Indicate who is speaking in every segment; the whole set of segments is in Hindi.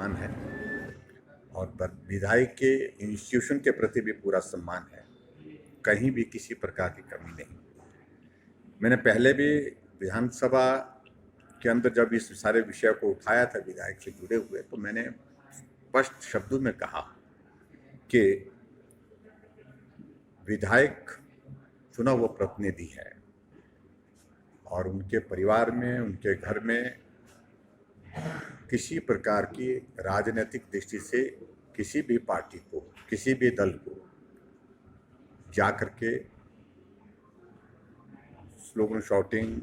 Speaker 1: सम्मान है और विधायक के इंस्टीट्यूशन के प्रति भी पूरा सम्मान है। कहीं भी किसी प्रकार की कमी नहीं। मैंने पहले भी विधानसभा के अंदर जब इस सारे विषय को उठाया था विधायक से जुड़े हुए, तो मैंने स्पष्ट शब्दों में कहा कि विधायक चुना हुआ प्रतिनिधि है और उनके परिवार में, उनके घर में किसी प्रकार की राजनीतिक दृष्टि से किसी भी पार्टी को, किसी भी दल को जा करके स्लोगन शॉटिंग,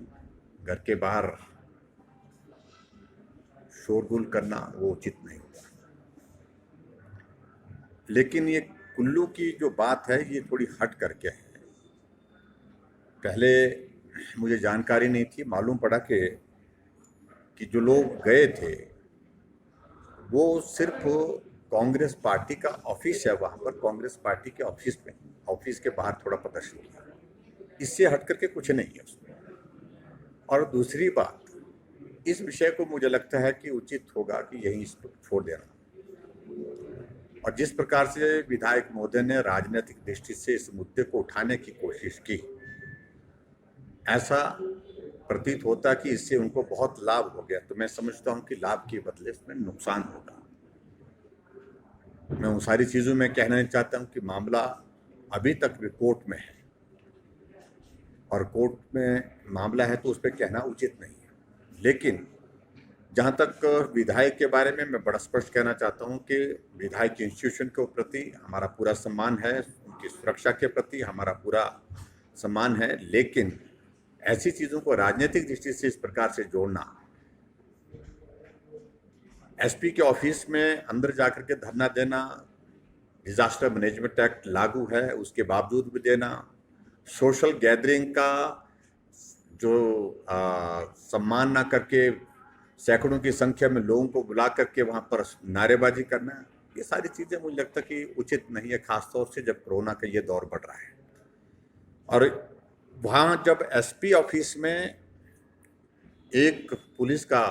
Speaker 1: घर के बाहर शोरगुल करना वो उचित नहीं होता। लेकिन ये कुल्लू की जो बात है ये थोड़ी हट करके है। पहले मुझे जानकारी नहीं थी, मालूम पड़ा कि जो लोग गए थे वो सिर्फ कांग्रेस पार्टी का ऑफिस है, वहाँ पर कांग्रेस पार्टी के ऑफिस में, ऑफिस के बाहर थोड़ा प्रदर्शन किया, इससे हट करके कुछ नहीं है उसमें। और दूसरी बात, इस विषय को मुझे लगता है कि उचित होगा कि यहीं छोड़ देना। और जिस प्रकार से विधायक महोदय ने राजनीतिक दृष्टि से इस मुद्दे को उठाने की कोशिश की, ऐसा प्रतीत होता कि इससे उनको बहुत लाभ हो गया, तो मैं समझता हूं कि लाभ के बदले इसमें नुकसान होगा। मैं उन सारी चीजों में कहना नहीं चाहता हूं कि मामला अभी तक भी कोर्ट में है और कोर्ट में मामला है तो उस पर कहना उचित नहीं है। लेकिन जहाँ तक विधायक के बारे में मैं बड़ा स्पष्ट कहना चाहता हूँ कि विधायक इंस्टीट्यूशन के प्रति हमारा पूरा सम्मान है, उनकी सुरक्षा के प्रति हमारा पूरा सम्मान है। लेकिन ऐसी चीज़ों को राजनीतिक दृष्टि से इस प्रकार से जोड़ना, एसपी के ऑफिस में अंदर जाकर के धरना देना, डिजास्टर मैनेजमेंट एक्ट लागू है उसके बावजूद भी देना, सोशल गैदरिंग का जो सम्मान ना करके सैकड़ों की संख्या में लोगों को बुला करके वहाँ पर नारेबाजी करना, ये सारी चीज़ें मुझे लगता है कि उचित नहीं है, खासतौर से जब कोरोना का ये दौर बढ़ रहा है। और वहाँ जब एसपी ऑफिस में एक पुलिस का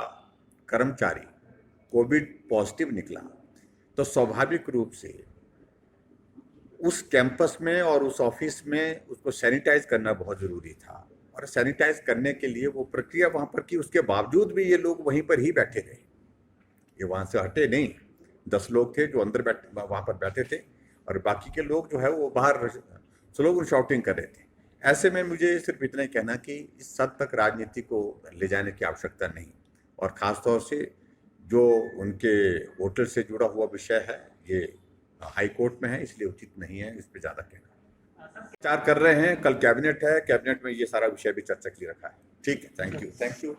Speaker 1: कर्मचारी कोविड पॉजिटिव निकला, तो स्वाभाविक रूप से उस कैंपस में और उस ऑफिस में उसको सैनिटाइज करना बहुत ज़रूरी था। और सैनिटाइज करने के लिए वो प्रक्रिया वहाँ पर की, उसके बावजूद भी ये लोग वहीं पर ही बैठे रहे, ये वहाँ से हटे नहीं। 10 लोग थे जो अंदर वहाँ पर बैठे थे और बाकी के लोग जो है वो बाहर स्लोगन शॉटिंग कर रहे थे। ऐसे में मुझे सिर्फ इतना ही कहना कि इस हद तक राजनीति को ले जाने की आवश्यकता नहीं, और ख़ासतौर से जो उनके होटल से जुड़ा हुआ विषय है ये हाई कोर्ट में है, इसलिए उचित नहीं है इस पर ज़्यादा कहना। विचार कर रहे हैं, कल कैबिनेट है, कैबिनेट में ये सारा विषय भी चर्चा के लिए रखा है। ठीक है, थैंक यू।